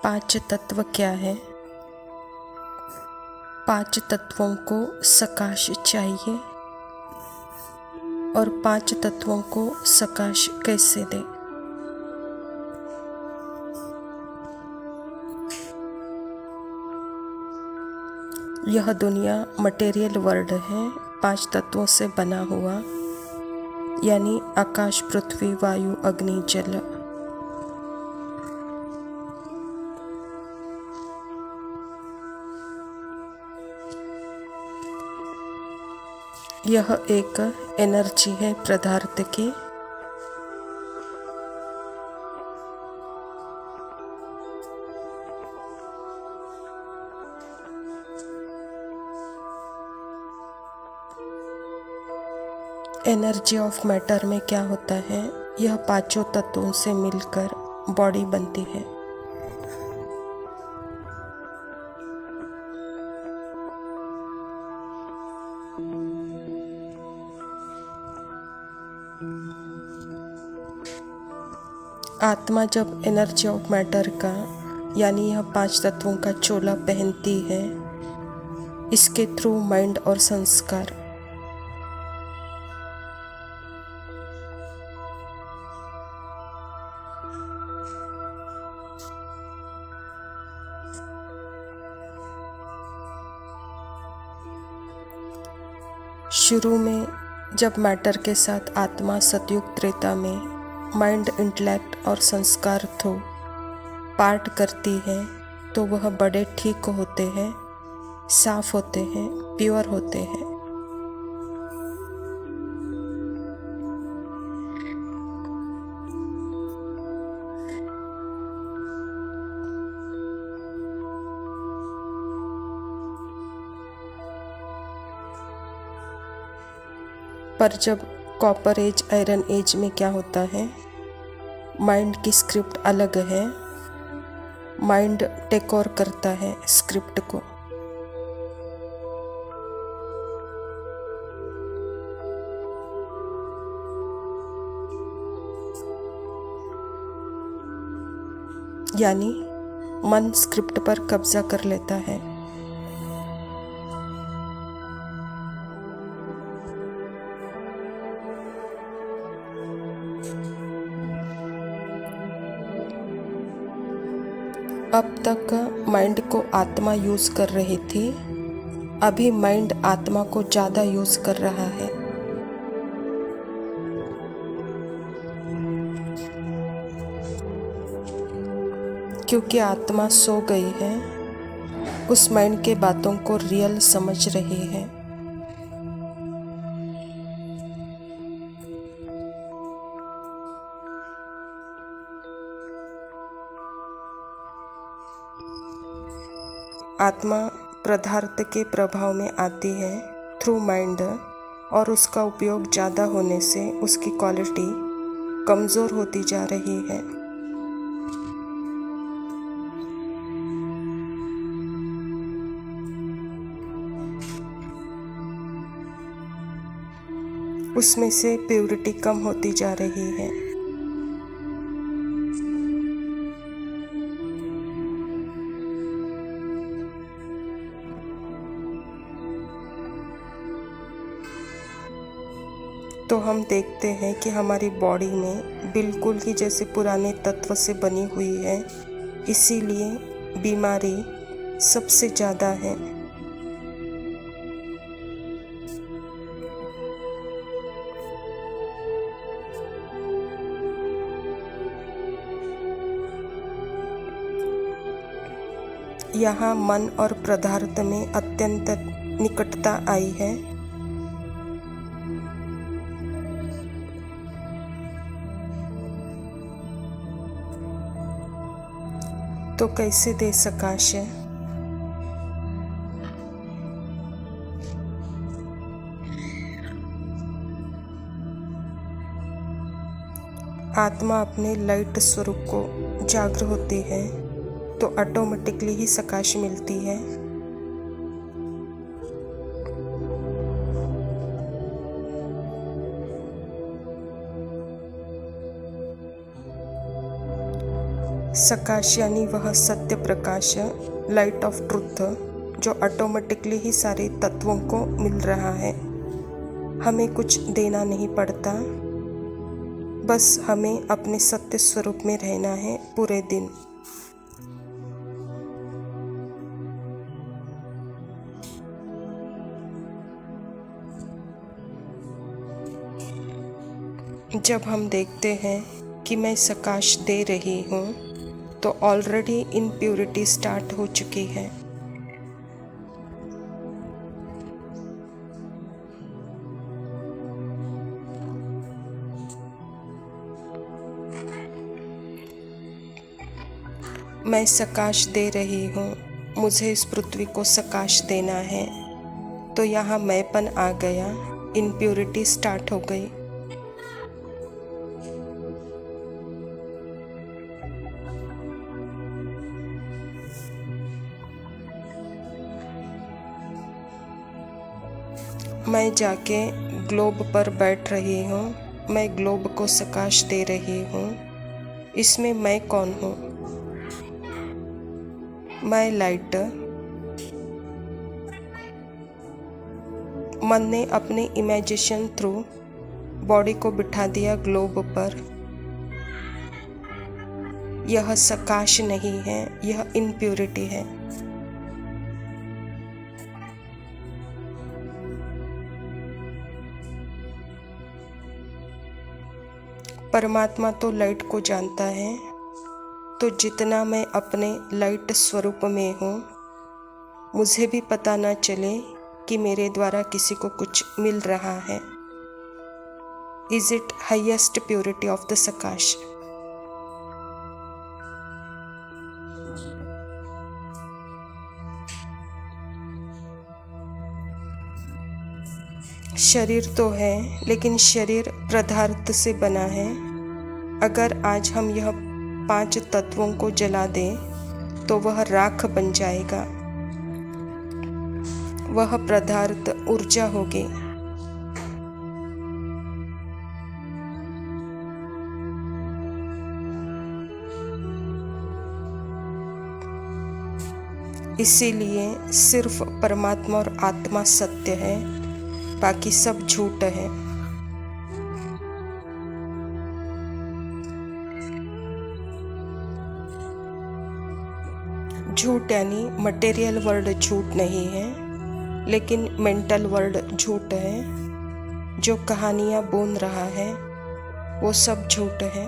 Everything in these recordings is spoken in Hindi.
पांच तत्व क्या है? पांच तत्वों को सकाश चाहिए और पांच तत्वों को सकाश कैसे दे? यह दुनिया मटेरियल वर्ल्ड है, पांच तत्वों से बना हुआ, यानी आकाश, पृथ्वी, वायु, अग्नि, जल। यह एक एनर्जी है पदार्थ की। एनर्जी ऑफ मैटर में क्या होता है? यह पांचों तत्वों से मिलकर बॉडी बनती है। आत्मा जब एनर्जी ऑफ मैटर का यानी यह पांच तत्वों का चोला पहनती है, इसके थ्रू माइंड और संस्कार शुरू में जब मैटर के साथ आत्मा सतयुग त्रेता में माइंड, इंटेलेक्ट और संस्कार थ्रू पार्ट करती है, तो वह बड़े ठीक होते हैं, साफ होते हैं, प्योर होते हैं। पर जब कॉपर एज, आयरन एज में क्या होता है? माइंड की स्क्रिप्ट अलग है, माइंड टेक ओवर करता है स्क्रिप्ट को। यानी मन स्क्रिप्ट पर कब्जा कर लेता है। अब तक माइंड को आत्मा यूज कर रही थी, अभी माइंड आत्मा को ज़्यादा यूज कर रहा है। क्योंकि आत्मा सो गई है, उस माइंड के बातों को रियल समझ रही है। आत्मा पदार्थ के प्रभाव में आती है थ्रू माइंड, और उसका उपयोग ज़्यादा होने से उसकी क्वालिटी कमज़ोर होती जा रही है। उसमें से प्योरिटी कम होती जा रही है। तो हम देखते हैं कि हमारी बॉडी में बिल्कुल ही जैसे पुराने तत्व से बनी हुई है, इसीलिए बीमारी सबसे ज़्यादा है। यहाँ मन और पदार्थ में अत्यंत निकटता आई है। तो कैसे दे सकाश? आत्मा अपने लाइट स्वरूप को जागृत होती है, तो ऑटोमेटिकली ही सकाश मिलती है। सकाश यानी वह Satya Prakash, light of truth, जो ऑटोमेटिकली ही सारे तत्वों को मिल रहा है। हमें कुछ देना नहीं पड़ता, बस हमें अपने सत्य स्वरूप में रहना है पूरे दिन। जब हम देखते हैं कि मैं सकाश दे रही हूँ, तो ऑलरेडी इम्प्योरिटी स्टार्ट हो चुकी है। मैं सकाश दे रही हूँ, मुझे इस पृथ्वी को सकाश देना है, तो यहाँ मैंपन आ गया, इम्प्योरिटी स्टार्ट हो गई। मैं जाके ग्लोब पर बैठ रही हूँ, मैं ग्लोब को सकाश दे रही हूँ। इसमें मैं कौन हूँ? मैं लाइट। मन ने अपने इमेजिनेशन थ्रू बॉडी को बिठा दिया ग्लोब पर। यह सकाश नहीं है, यह इम्प्योरिटी है। परमात्मा तो लाइट को जानता है, तो जितना मैं अपने लाइट स्वरूप में हूँ, मुझे भी पता न चले कि मेरे द्वारा किसी को कुछ मिल रहा है। Is it highest purity of the सकाश? शरीर तो है, लेकिन शरीर पदार्थ से बना है। अगर आज हम यह 5 तत्वों को जला दें तो वह राख बन जाएगा, वह पदार्थ ऊर्जा होगी। इसीलिए सिर्फ परमात्मा और आत्मा सत्य है, बाकी सब झूठ है। झूठ यानी मटेरियल वर्ल्ड झूठ नहीं है, लेकिन मेंटल वर्ल्ड झूठ है। जो कहानियाँ बुन रहा है वो सब झूठ है।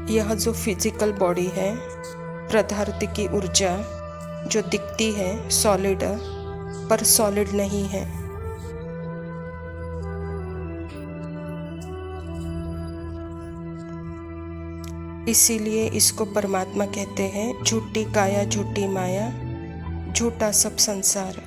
यह जो फिजिकल बॉडी है, पदार्थ की ऊर्जा जो दिखती है सॉलिड, पर सॉलिड नहीं है। इसीलिए इसको परमात्मा कहते हैं। झूठी काया झूठी माया, झूठा सब संसार।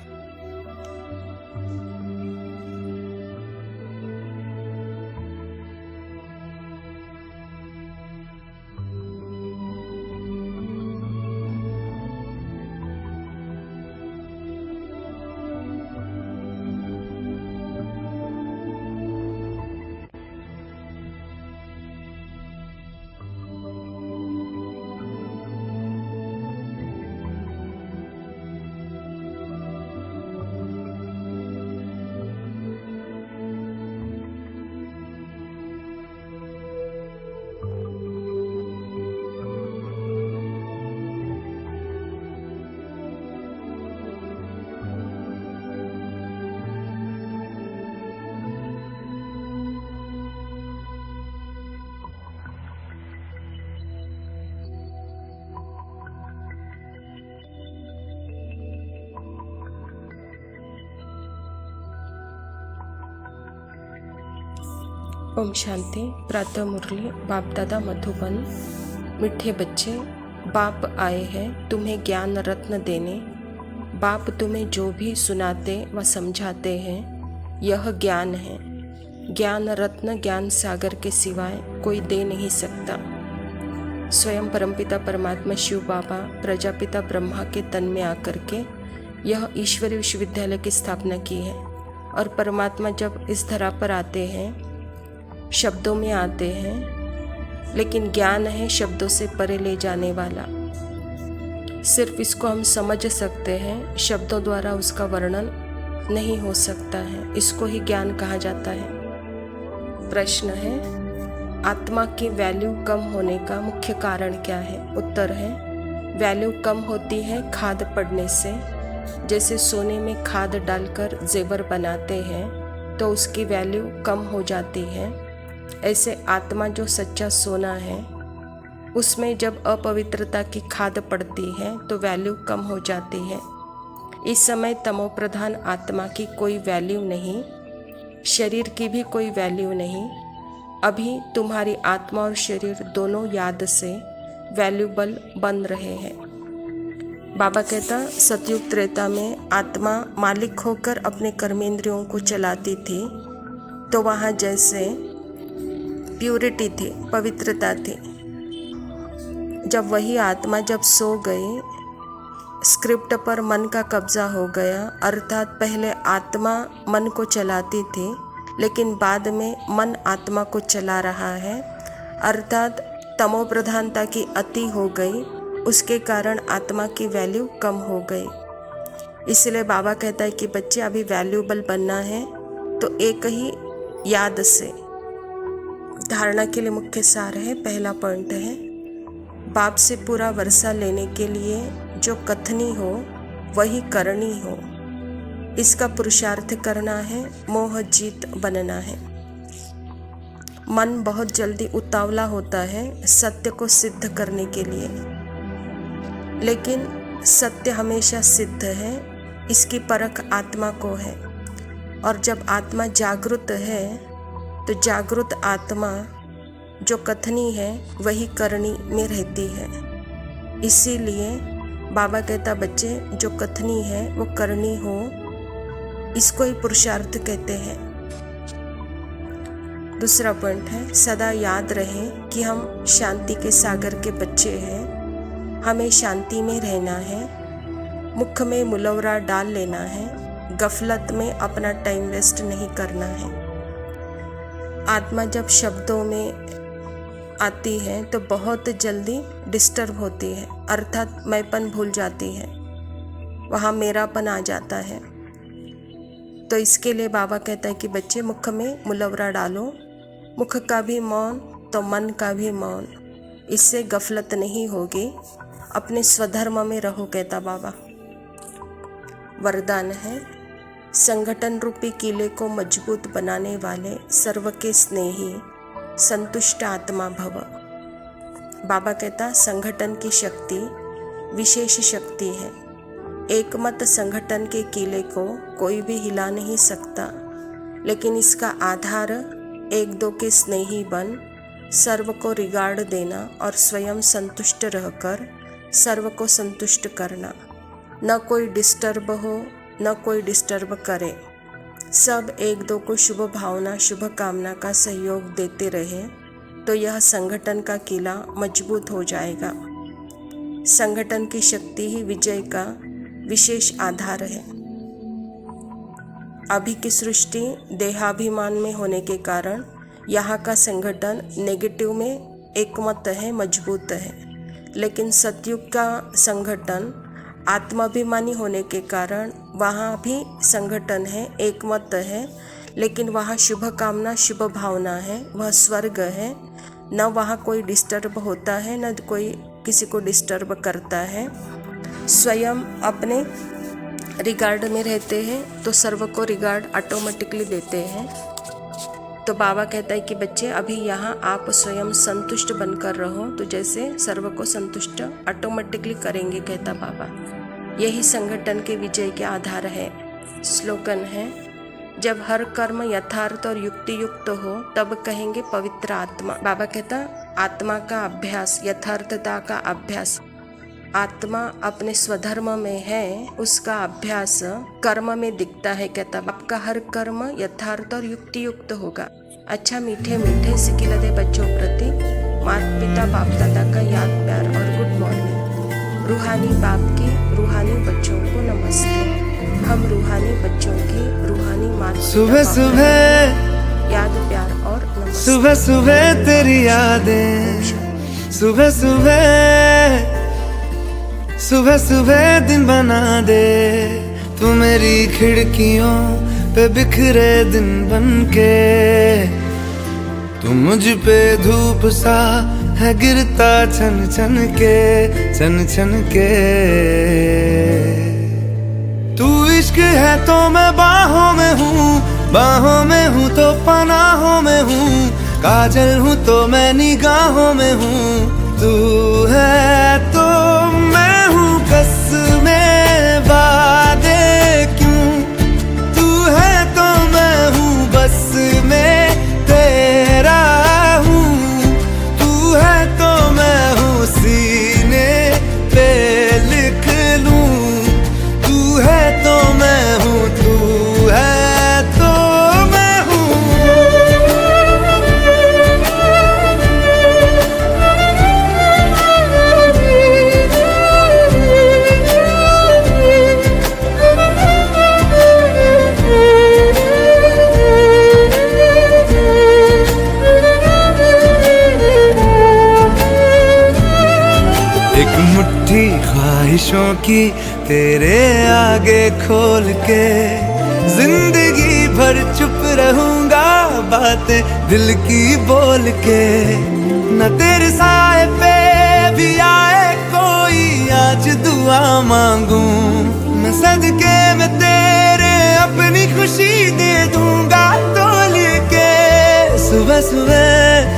ओम शांति। प्रातः मुरली। बाप दादा मधुबन। मीठे बच्चे, बाप आए हैं तुम्हें ज्ञान रत्न देने। बाप तुम्हें जो भी सुनाते व समझाते हैं यह ज्ञान है। ज्ञान रत्न ज्ञान सागर के सिवाय कोई दे नहीं सकता। स्वयं परमपिता परमात्मा शिव बाबा प्रजापिता ब्रह्मा के तन में आकर के यह ईश्वरीय विश्वविद्यालय की स्थापना की है। और परमात्मा जब इस धरा पर आते हैं, शब्दों में आते हैं, लेकिन ज्ञान है शब्दों से परे ले जाने वाला। सिर्फ इसको हम समझ सकते हैं, शब्दों द्वारा उसका वर्णन नहीं हो सकता है। इसको ही ज्ञान कहा जाता है। प्रश्न है, आत्मा की वैल्यू कम होने का मुख्य कारण क्या है? उत्तर है, वैल्यू कम होती है खाद पड़ने से। जैसे सोने में खाद डालकर जेवर बनाते हैं तो उसकी वैल्यू कम हो जाती है, ऐसे आत्मा जो सच्चा सोना है उसमें जब अपवित्रता की खाद पड़ती है तो वैल्यू कम हो जाती है। इस समय तमोप्रधान आत्मा की कोई वैल्यू नहीं, शरीर की भी कोई वैल्यू नहीं। अभी तुम्हारी आत्मा और शरीर दोनों याद से वैल्यूबल बन रहे हैं। बाबा कहता, सतयुग त्रेता में आत्मा मालिक होकर अपने कर्मेंद्रियों को चलाती थी, तो वहाँ जैसे प्यूरिटी थी, पवित्रता थी। जब वही आत्मा जब सो गई, स्क्रिप्ट पर मन का कब्जा हो गया, अर्थात पहले आत्मा मन को चलाती थी लेकिन बाद में मन आत्मा को चला रहा है, अर्थात तमोप्रधानता की अति हो गई, उसके कारण आत्मा की वैल्यू कम हो गई। इसलिए बाबा कहता है कि बच्चे अभी वैल्यूबल बनना है तो एक ही याद से। धारणा के लिए मुख्य सार है, पहला पॉइंट है, बाप से पूरा वर्षा लेने के लिए जो कथनी हो वही करनी हो, इसका पुरुषार्थ करना है, मोह जीत बनना है। मन बहुत जल्दी उतावला होता है सत्य को सिद्ध करने के लिए, लेकिन सत्य हमेशा सिद्ध है, इसकी परख आत्मा को है। और जब आत्मा जागृत है तो जागृत आत्मा जो कथनी है वही करनी में रहती है। इसीलिए बाबा कहता, बच्चे जो कथनी है वो करनी हो, इसको ही पुरुषार्थ कहते हैं। दूसरा पॉइंट है, सदा याद रहे कि हम शांति के सागर के बच्चे हैं, हमें शांति में रहना है, मुख में मुलौरा डाल लेना है, गफलत में अपना टाइम वेस्ट नहीं करना है। आत्मा जब शब्दों में आती है तो बहुत जल्दी डिस्टर्ब होती है, अर्थात मैंपन भूल जाती है, वहाँ मेरापन आ जाता है। तो इसके लिए बाबा कहता है कि बच्चे मुख में मुलौरा डालो, मुख का भी मौन तो मन का भी मौन, इससे गफलत नहीं होगी, अपने स्वधर्म में रहो, कहता बाबा। वरदान है, संगठन रूपी किले को मजबूत बनाने वाले सर्व के स्नेही संतुष्ट आत्मा भव। बाबा कहता, संगठन की शक्ति विशेष शक्ति है, एकमत संगठन के किले को कोई भी हिला नहीं सकता, लेकिन इसका आधार एक दो के स्नेही बन सर्व को रिगार्ड देना और स्वयं संतुष्ट रहकर सर्व को संतुष्ट करना। न कोई डिस्टर्ब हो न कोई डिस्टर्ब करे, सब एक दो को शुभ भावना शुभ कामना का सहयोग देते रहे तो यह संगठन का किला मजबूत हो जाएगा। संगठन की शक्ति ही विजय का विशेष आधार है। अभी की सृष्टि देहाभिमान में होने के कारण यहाँ का संगठन नेगेटिव में एकमत है, मजबूत है, लेकिन सतयुग का संगठन आत्माभिमानी होने के कारण वहाँ भी संगठन है, एकमत है, लेकिन वहाँ शुभ कामना शुभ भावना है, वह स्वर्ग है, न वहाँ कोई डिस्टर्ब होता है न कोई किसी को डिस्टर्ब करता है, स्वयं अपने रिगार्ड में रहते हैं तो सर्व को रिगार्ड ऑटोमेटिकली देते हैं। तो बाबा कहता है कि बच्चे अभी यहाँ आप स्वयं संतुष्ट बनकर रहो तो जैसे सर्व को संतुष्ट ऑटोमेटिकली करेंगे, कहता बाबा। यही संगठन के विजय के आधार है। स्लोगन है, जब हर कर्म यथार्थ और युक्ति युक्त हो तब कहेंगे पवित्र आत्मा। बाबा कहता, आत्मा का अभ्यास, यथार्थता का अभ्यास, आत्मा अपने स्वधर्म में है, उसका अभ्यास कर्म में दिखता है, कहता आपका हर कर्म यथार्थ और युक्ति युक्त होगा। अच्छा मीठे मीठे सिकिलदे बच्चों प्रति माता पिता बाप दादा का याद प्यार और गुड मॉर्निंग। रूहानी बाप की रूहानी बच्चों को नमस्ते। हम रूहानी बच्चों की रूहानी माँ सुबह सुबह याद, प्यार और नमस्ते। सुबह सुबह तेरी यादें, सुबह सुबह सुबह सुबह दिन बना दे। तू मेरी खिड़कियों पे बिखरे दिन बनके, तू मुझ पे धूप सा है गिरता छन छन के, छन छन के। तू इश्क है तो मैं बाहों में हूँ, बाहों में हूँ तो पनाहों में हूँ, काजल हूँ तो मैं निगाहों में हूँ। तू है तो मैं हूँ कसमें वादे क्यों, तू है तो मैं हूँ बस में तेरा हूँ। तू है तो मैं हूँ सीने पे लिख लूँ, तू है तो मैं हूँ, तू है तो मैं हूँ। एक मुट्ठी ख्वाहिशों की तेरे आगे खोल के, जिंदगी भर चुप रहूंगा बातें दिल की बोल के। न तेरे साए पे भी आए कोई आज दुआ मांगू, मैं सदके में तेरे अपनी खुशी दे दूंगा तोल के। सुबह सुबह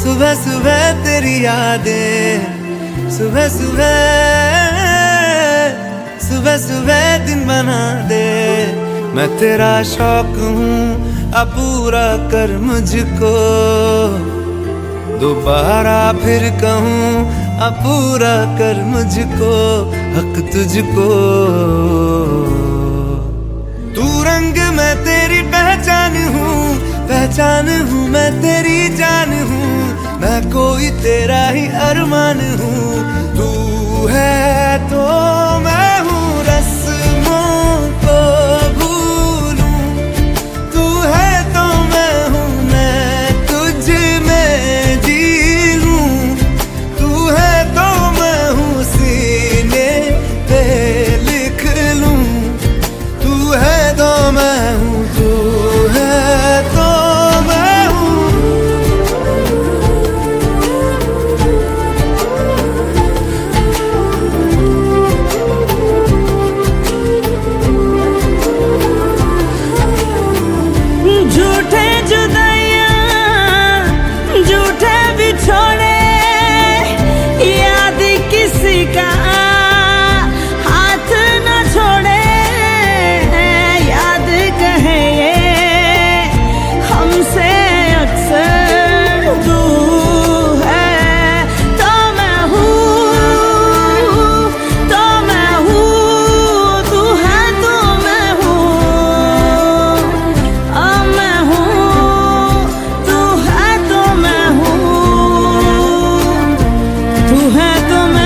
सुबह सुबह तेरी यादें, सुबह सुबह सुबह सुबह दिन बना दे। मैं तेरा शौक हूँ अब पूरा कर मुझको, दोबारा फिर कहूँ अब पूरा कर मुझको, हक तुझको। तू रंग मैं तेरी पहचान हूँ, पहचान हूँ मैं तेरी जान हूँ, मैं कोई तेरा ही अरमान हूँ। तू है तो मैं हूँ रस्मों को भूलूं, तू है तो मैं हूँ मैं तुझ में जी लूं। तू है तो मैं हूँ सीने पे लिख लूं, तू है तो मैं हूँ, तू है तो मैं हूँ। झूठे जुदाइयां झूठे बिछोड़े, याद किसी का हाथ न छोड़े। याद कहे ये हमसे अक्सर, तू है तो मैं हूँ, तो मैं हूँ, तू है तो मैं हूँ। मैं हूँ, तू है तो मैं हूँ, तू है तो मैं